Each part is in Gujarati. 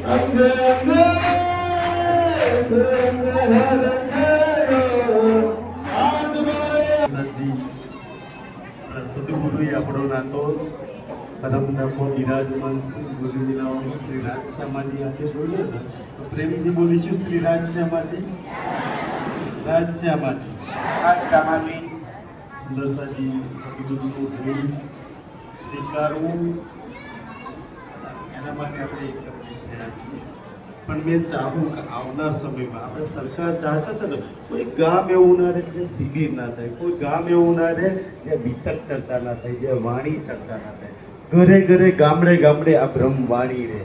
સદગુરુ આપણો નાતો પરમ નમો બિરાજમાન શ્રી ગુરુજીના શ્રી રાજશ્યામાજી હાથે જોડ્યો ને તો પ્રેમથી બોલીશું શ્રી રાજશ્યામાજી રાજશ્યામાજી સુંદર સાજી સદગુરુનું ધ્યેય સ્વીકારવું એના માટે આપણે પણ મેં ચાહું કે આવનાર સમયમાં આપણે સરકાર ચાહતા હતા ને કોઈ ગામ એવું ના રહે જે શિબિર ના થાય, કોઈ ગામ એવું ના રહે જે વિતક ચર્ચા ના થાય, જે વાણી ચર્ચા ના થાય. ઘરે ઘરે ગામડે ગામડે આ બ્રહ્મવાણી રહે.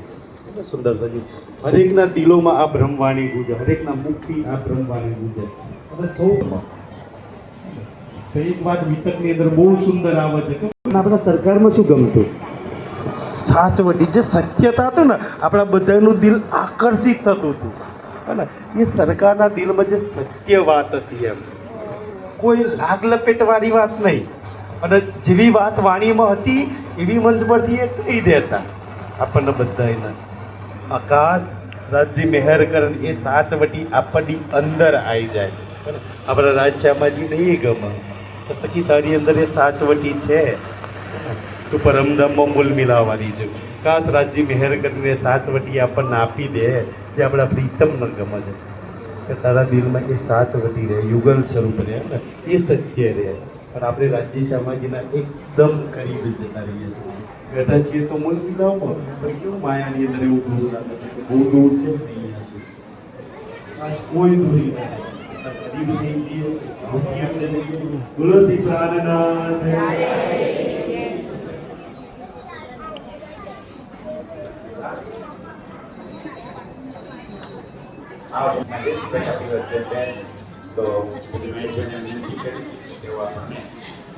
એટલે સુંદર સજી હરેકના દિલોમાં આ બ્રહ્મવાણી ગુંજે, હરેકના મુખથી આ બ્રહ્મવાણી ગુંજે. હવે સૌ એક વાત વિતકની અંદર બહુ સુંદર આવે છે કે આપણા સરકારમાં શું ગમતું સાચવટી જે સત્યતા હતું ને આપણા બધાનું દિલ આકર્ષિત થતું હતું અને એ સરકારના દિલમાં જે સત્ય વાત હતી એમ કોઈ લાગ લપેટવાળી વાત નહીં અને જેવી વાત વાણીમાં હતી એવી મંચ પરથી એ કહી દેતા આપણને બધાને. આકાશ રાજજી મહેર કરે એ સાચવટી આપણની અંદર આવી જાય. આપણા રાજશ્યામાજી નહીં ગમે તો સખી તારી અંદર એ સાચવટી છે તો પરમધામમાં મૂલ મિલાવવાની છે. કાશ રાજજી મહેર કરીને સાચવટી આપણને આપી દે જે આપણા પ્રીતમને ગમે છે કે તારા દિલમાં એ સાચવટી રહે, યુગલ સ્વરૂપ રહે ને એ સત્ય રહે. પણ આપણે રાજજી શ્યામાજીના એકદમ કરીબ જતા રહીએ છીએ. બેઠા છીએ તો મૂલ મિલાવો પણ કેવું માયાની અંદર એવું દૂર લાગે છે કે બહુ દૂર છે કોઈ દૂરી કરીબ થઈ જઈએ તુલસી પ્રાણનાથ તો વિનંતી કરી એવા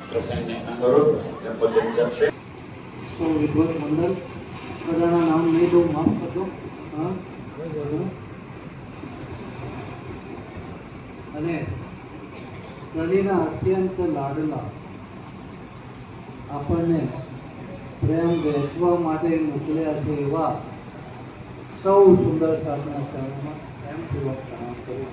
પ્રસંગને અનુરોધ સંબોધન કરશે. તો વિદ્વત મંડળ બધાના નામ નહીં દઉં, માફ કરજો. હા અને કલીના અત્યંત લાડલા આપણને પ્રેમ વહેંચવા માટે મોકલ્યા છે એવા સૌ સુંદર સાધના ચરણમાં પ્રેમપૂર્વક પ્રણામ કરું.